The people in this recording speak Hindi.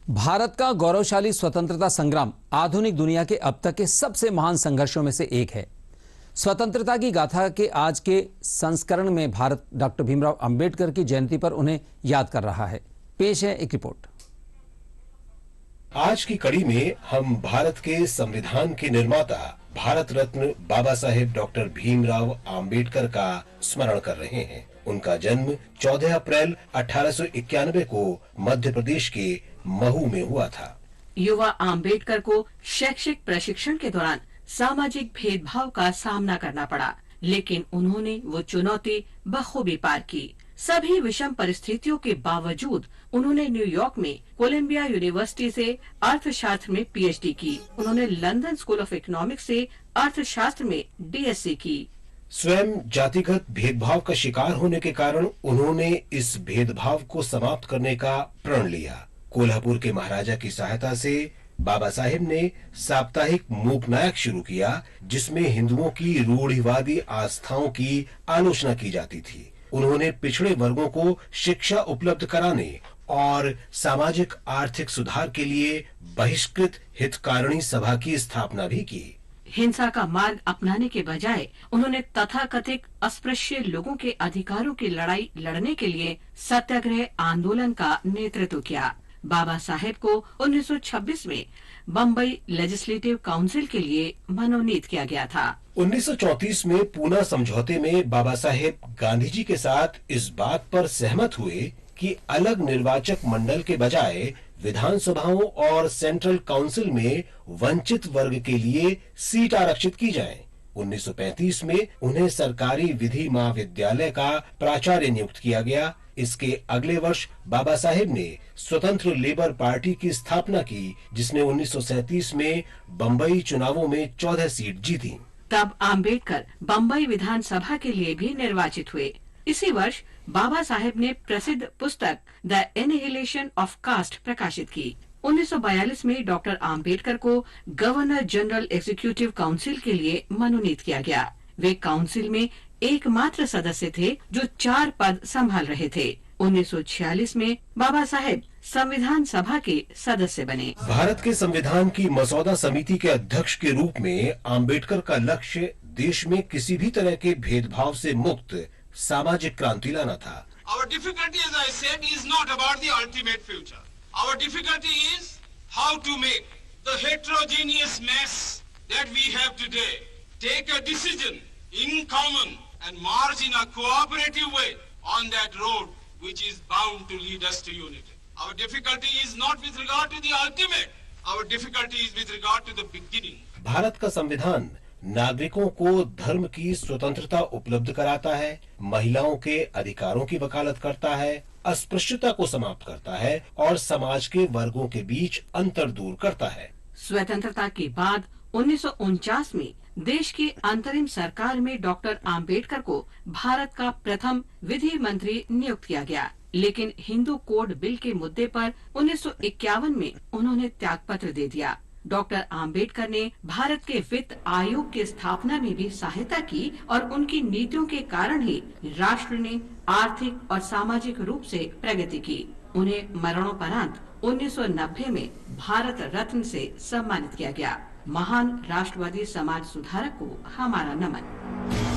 भारत का गौरवशाली स्वतंत्रता संग्राम आधुनिक दुनिया के अब तक के सबसे महान संघर्षों में से एक है। स्वतंत्रता की गाथा के आज के संस्करण में भारत डॉक्टर भीमराव अंबेडकर की जयंती पर उन्हें याद कर रहा है। पेश है एक रिपोर्ट। आज की कड़ी में हम भारत के संविधान के निर्माता भारत रत्न बाबा साहेब डॉक्टर भीमराव अंबेडकर का स्मरण कर रहे हैं। उनका जन्म 14 अप्रैल 1891 को मध्य प्रदेश के महू में हुआ था। युवा अंबेडकर को शैक्षिक प्रशिक्षण के दौरान सामाजिक भेदभाव का सामना करना पड़ा, लेकिन उन्होंने वो चुनौती बखूबी पार की। सभी विषम परिस्थितियों के बावजूद उन्होंने न्यूयॉर्क में कोलंबिया यूनिवर्सिटी से अर्थशास्त्र में पीएचडी की। उन्होंने लंदन स्कूल ऑफ इकोनॉमिक्स से अर्थशास्त्र में डीएससी की। स्वयं जातिगत भेदभाव का शिकार होने के कारण उन्होंने इस भेदभाव को समाप्त करने का प्रण लिया। कोल्हापुर के महाराजा की सहायता से बाबा साहेब ने साप्ताहिक मूकनायक शुरू किया, जिसमें हिंदुओं की रूढ़िवादी आस्थाओं की आलोचना की जाती थी। उन्होंने पिछड़े वर्गों को शिक्षा उपलब्ध कराने और सामाजिक आर्थिक सुधार के लिए बहिष्कृत हितकारिणी सभा की स्थापना भी की। हिंसा का मार्ग अपनाने के बजाय उन्होंने तथाकथित अस्पृश्य लोगों के अधिकारों की लड़ाई लड़ने के लिए सत्याग्रह आंदोलन का नेतृत्व किया। बाबा साहेब को 1926 में बम्बई लेजिस्लेटिव काउंसिल के लिए मनोनीत किया गया था। 1934 में पूना समझौते में बाबा साहेब गांधी जी के साथ इस बात पर सहमत हुए कि अलग निर्वाचक मंडल के बजाय विधानसभाओं और सेंट्रल काउंसिल में वंचित वर्ग के लिए सीट आरक्षित की जाए। 1935 में उन्हें सरकारी विधि महाविद्यालय का प्राचार्य नियुक्त किया गया। इसके अगले वर्ष बाबा साहेब ने स्वतंत्र लेबर पार्टी की स्थापना की, जिसने 1937 में बम्बई चुनावों में 14 सीट जीती। तब अंबेडकर बम्बई विधानसभा के लिए भी निर्वाचित हुए। इसी वर्ष बाबा साहेब ने प्रसिद्ध पुस्तक द एनिहिलेशन ऑफ कास्ट प्रकाशित की। 1942 में डॉक्टर अंबेडकर को गवर्नर जनरल एग्जीक्यूटिव काउंसिल के लिए मनोनीत किया गया। वे काउंसिल में एकमात्र सदस्य थे जो 4 पद संभाल रहे थे। 1946 में बाबा साहेब संविधान सभा के सदस्य बने। भारत के संविधान की मसौदा समिति के अध्यक्ष के रूप में अंबेडकर का लक्ष्य देश में किसी भी तरह के भेदभाव से मुक्त सामाजिक क्रांति लाना था। Our difficulty, as I said, is not about the ultimate future. Our difficulty is how to make the heterogeneous mess that we have today take a decision in common and march in a cooperative way on that road which is bound to lead us to unity. Our difficulty is not with regard to the ultimate. Our difficulty is with regard to the beginning. Bharat का संविधान नागरिकों को धर्म की स्वतंत्रता उपलब्ध कराता है, महिलाओं के अधिकारों की वकालत करता है, अस्पृश्यता को समाप्त करता है और समाज के वर्गों के बीच अंतर दूर करता है। स्वतंत्रता के बाद 1949 में देश की अंतरिम सरकार में डॉक्टर अंबेडकर को भारत का प्रथम विधि मंत्री नियुक्त किया गया, लेकिन हिंदू कोड बिल के मुद्दे पर 1951 में उन्होंने त्यागपत्र दे दिया। डॉक्टर अंबेडकर ने भारत के वित्त आयोग की स्थापना में भी सहायता की और उनकी नीतियों के कारण ही राष्ट्र ने आर्थिक और सामाजिक रूप से प्रगति की। उन्हें मरणोपरांत 1990 में भारत रत्न से सम्मानित किया गया। महान राष्ट्रवादी समाज सुधारक को हमारा नमन।